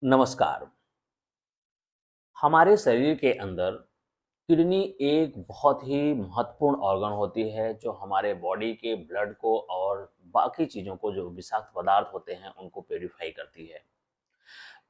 नमस्कार। हमारे शरीर के अंदर किडनी एक बहुत ही महत्वपूर्ण ऑर्गन होती है जो हमारे बॉडी के ब्लड को और बाकी चीज़ों को जो विषाक्त पदार्थ होते हैं उनको प्यूरिफाई करती है।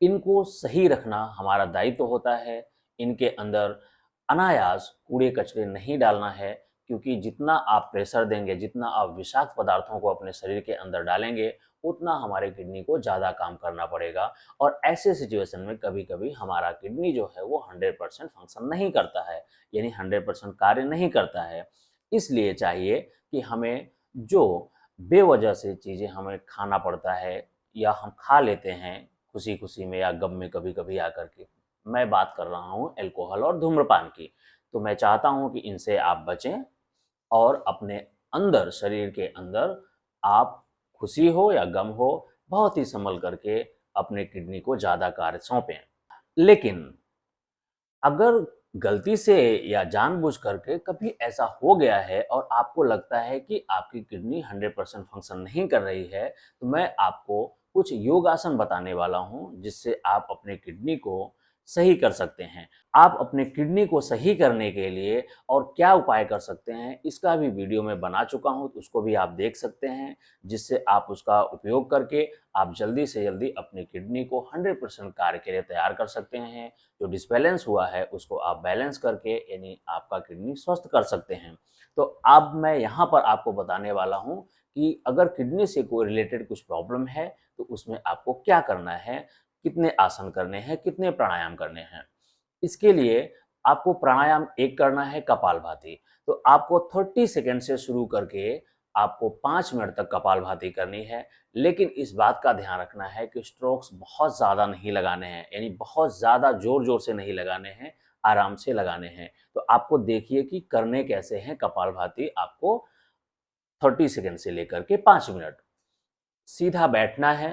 इनको सही रखना हमारा दायित्व होता है। इनके अंदर अनायास कूड़े-कचरे नहीं डालना है, क्योंकि जितना आप प्रेशर देंगे, जितना आप विषाक्त पदार्थों को अपने शरीर के अंदर डालेंगे, उतना हमारे किडनी को ज़्यादा काम करना पड़ेगा और ऐसे सिचुएशन में कभी-कभी हमारा किडनी जो है वो 100% फंक्शन नहीं करता है, यानी 100% कार्य नहीं करता है। इसलिए चाहिए कि हमें जो बेवजह से चीज़ें हमें खाना पड़ता है या हम खा लेते हैं खुशी-खुशी में या गम में कभी-कभी आकर के। मैं बात कर रहा हूँ अल्कोहल और धूम्रपान की। तो मैं चाहता हूँ कि इनसे आप बचें और अपने अंदर, शरीर के अंदर आप खुशी हो या गम हो, बहुत ही सँभल करके अपने किडनी को ज़्यादा कार्य सौंपें। लेकिन अगर गलती से या जानबूझ करके कभी ऐसा हो गया है और आपको लगता है कि आपकी किडनी 100% फंक्शन नहीं कर रही है, तो मैं आपको कुछ योगासन बताने वाला हूँ, जिससे आप अपने किडनी को सही कर सकते हैं। आप अपने किडनी को सही करने के लिए और क्या उपाय कर सकते हैं, इसका भी वीडियो मैं बना चुका हूँ, तो उसको भी आप देख सकते हैं, जिससे आप उसका उपयोग करके आप जल्दी से जल्दी अपनी किडनी को 100% कार्य के लिए तैयार कर सकते हैं। जो डिसबैलेंस हुआ है उसको आप बैलेंस करके यानी आपका किडनी स्वस्थ कर सकते हैं। तो अब मैं यहाँ पर आपको बताने वाला हूँ कि अगर किडनी से कोई रिलेटेड कुछ प्रॉब्लम है तो उसमें आपको क्या करना है, कितने आसन करने हैं, कितने प्राणायाम करने हैं। इसके लिए आपको प्राणायाम एक करना है कपालभाति। तो आपको 30 सेकंड से शुरू करके आपको 5 मिनट तक कपालभाति करनी है। लेकिन इस बात का ध्यान रखना है कि स्ट्रोक्स बहुत ज़्यादा नहीं लगाने हैं, यानी बहुत ज़्यादा ज़ोर-ज़ोर से नहीं लगाने हैं, आराम से लगाने हैं। तो आपको देखिए कि करने कैसे हैं कपालभाति आपको 30 सेकंड से लेकर के 5 मिनट। सीधा बैठना है,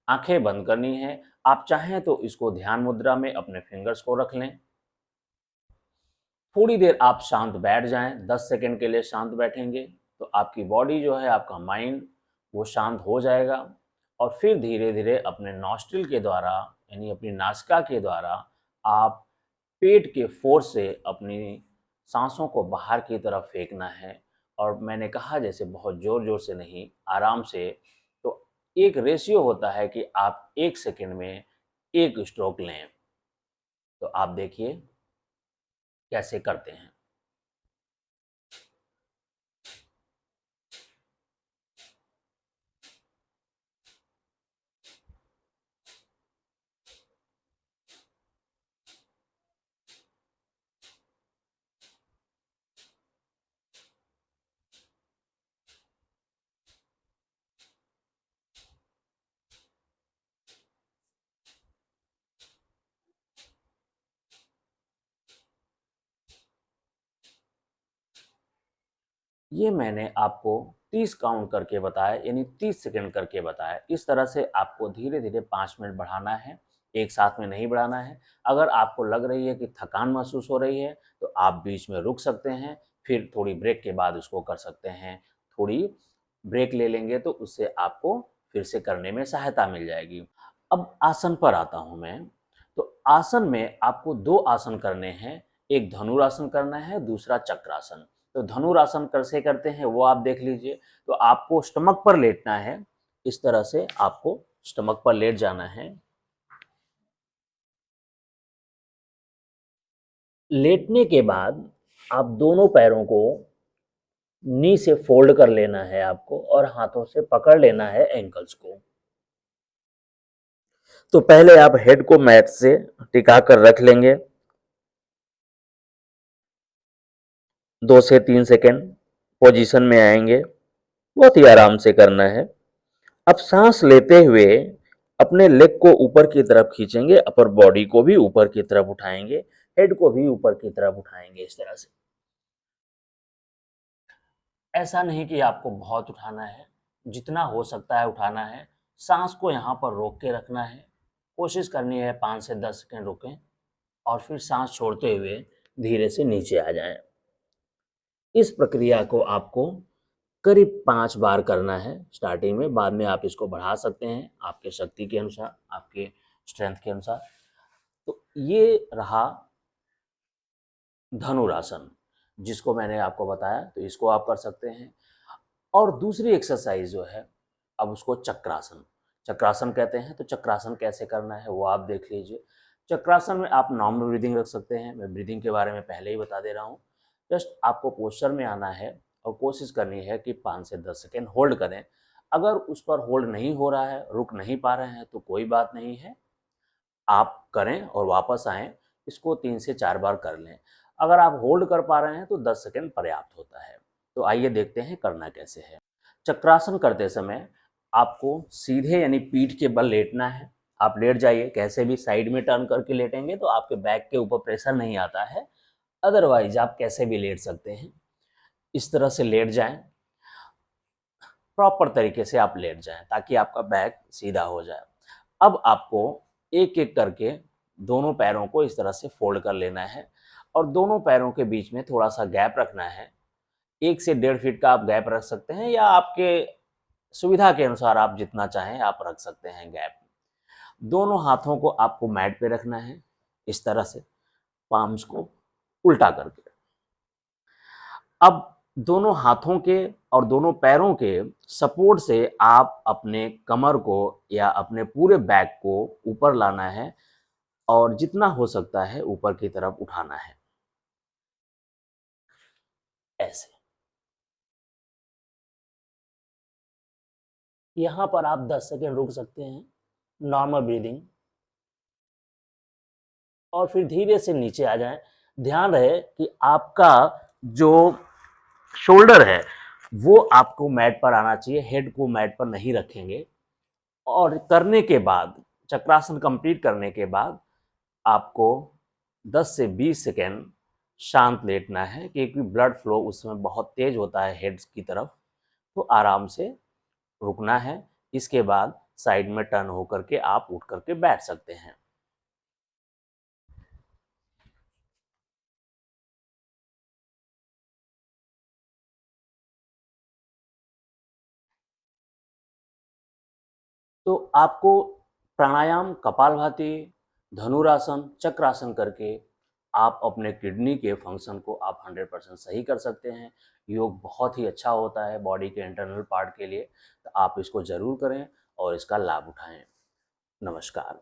आँखें बंद करनी है। आप चाहें तो इसको ध्यान मुद्रा में अपने फिंगर्स को रख लें। थोड़ी देर आप शांत बैठ जाएँ, 10 सेकंड के लिए शांत बैठेंगे, तो आपकी बॉडी जो है, आपका माइंड वो शांत हो जाएगा और फिर धीरे-धीरे अपने नॉस्ट्रिल के द्वारा यानी अपनी नासिका के द्वारा आप पेट के फ़ोर्स से अपनी साँसों को बाहर की तरफ फेंकना है और मैंने कहा जैसे बहुत ज़ोर-ज़ोर से नहीं, आराम से। तो एक रेशियो होता है कि आप 1 सेकंड में 1 स्ट्रोक लें। तो आप देखिए कैसे करते हैं। ये मैंने आपको 30 काउंट करके बताया, यानी 30 सेकंड करके बताया। इस तरह से आपको धीरे-धीरे 5 मिनट बढ़ाना है, एक साथ में नहीं बढ़ाना है। अगर आपको लग रही है कि थकान महसूस हो रही है, तो आप बीच में रुक सकते हैं, फिर थोड़ी ब्रेक के बाद उसको कर सकते हैं। थोड़ी ब्रेक ले लेंगे तो उससे आपको फिर से करने में सहायता मिल जाएगी। अब आसन पर आता हूँ मैं। तो आसन में आपको 2 आसन करने हैं, एक धनुरासन करना है, दूसरा चक्रासन। तो धनुरासन कैसे करते हैं वो आप देख लीजिए। तो आपको स्टमक पर लेटना है, इस तरह से आपको स्टमक पर लेट जाना है। लेटने के बाद आप दोनों पैरों को नी से फोल्ड कर लेना है आपको और हाथों से पकड़ लेना है एंकल्स को। तो पहले आप हेड को मैट से टिका कर रख लेंगे 2 से 3 सेकंड पोजीशन में आएंगे। बहुत ही आराम से करना है। अब सांस लेते हुए अपने लेग को ऊपर की तरफ खींचेंगे, अपर बॉडी को भी ऊपर की तरफ उठाएंगे, हेड को भी ऊपर की तरफ उठाएंगे इस तरह से। ऐसा नहीं कि आपको बहुत उठाना है, जितना हो सकता है उठाना है। सांस को यहाँ पर रोक के रखना है। कोशिश करनी है 5 से 10 सेकंड रुकें और फिर सांस छोड़ते हुए धीरे से नीचे आ जाएं। इस प्रक्रिया को आपको करीब 5 बार करना है स्टार्टिंग में, बाद में आप इसको बढ़ा सकते हैं आपके शक्ति के अनुसार, आपके स्ट्रेंथ के अनुसार। तो ये रहा धनुरासन, जिसको मैंने आपको बताया, तो इसको आप कर सकते हैं। और दूसरी एक्सरसाइज जो है, अब उसको चक्रासन चक्रासन कहते हैं। तो चक्रासन कैसे करना है वो आप देख लीजिए। चक्रासन में आप नॉर्मल ब्रीदिंग रख सकते हैं, मैं ब्रीदिंग के बारे में पहले ही बता दे रहा हूँ। जस्ट आपको पोस्चर में आना है और कोशिश करनी है कि 5 से 10 सेकेंड होल्ड करें। अगर उस पर होल्ड नहीं हो रहा है, रुक नहीं पा रहे हैं, तो कोई बात नहीं है, आप करें और वापस आएँ। इसको 3 से 4 बार कर लें। अगर आप होल्ड कर पा रहे हैं तो 10 सेकंड पर्याप्त होता है। तो आइए देखते हैं करना कैसे है। चक्रासन करते समय आपको सीधे यानी पीठ के बल लेटना है। आप लेट जाइए, कैसे भी साइड में टर्न करके लेटेंगे तो आपके बैक के ऊपर प्रेशर नहीं आता है। अदरवाइज आप कैसे भी लेट सकते हैं। इस तरह से लेट जाएं, प्रॉपर तरीके से आप लेट जाएं ताकि आपका बैक सीधा हो जाए। अब आपको एक एक करके दोनों पैरों को इस तरह से फोल्ड कर लेना है और दोनों पैरों के बीच में थोड़ा सा गैप रखना है। 1 से 1.5 फीट का आप गैप रख सकते हैं या आपके सुविधा के अनुसार आप जितना चाहें आप रख सकते हैं गैप। दोनों हाथों को आपको मैट पे रखना है इस तरह से, पाम्स को उल्टा करके। अब दोनों हाथों के और दोनों पैरों के सपोर्ट से आप अपने कमर को या अपने पूरे बैक को ऊपर लाना है और जितना हो सकता है ऊपर की तरफ उठाना है, ऐसे। यहाँ पर आप 10 सेकेंड रुक सकते हैं, नॉर्मल ब्रीदिंग, और फिर धीरे से नीचे आ जाएं। ध्यान रहे कि आपका जो शोल्डर है वो आपको मैट पर आना चाहिए, हेड को मैट पर नहीं रखेंगे। और करने के बाद, चक्रासन कंप्लीट करने के बाद आपको 10 से 20 सेकेंड शांत लेटना है क्योंकि ब्लड फ्लो उस समय बहुत तेज होता है हेड की तरफ। तो आराम से रुकना है। इसके बाद साइड में टर्न होकर के आप उठ करके बैठ सकते हैं। तो आपको प्राणायाम, कपालभाति, धनुरासन, चक्रासन करके आप अपने किडनी के फंक्शन को आप 100% सही कर सकते हैं। योग बहुत ही अच्छा होता है बॉडी के इंटरनल पार्ट के लिए। तो आप इसको ज़रूर करें और इसका लाभ उठाएं। नमस्कार।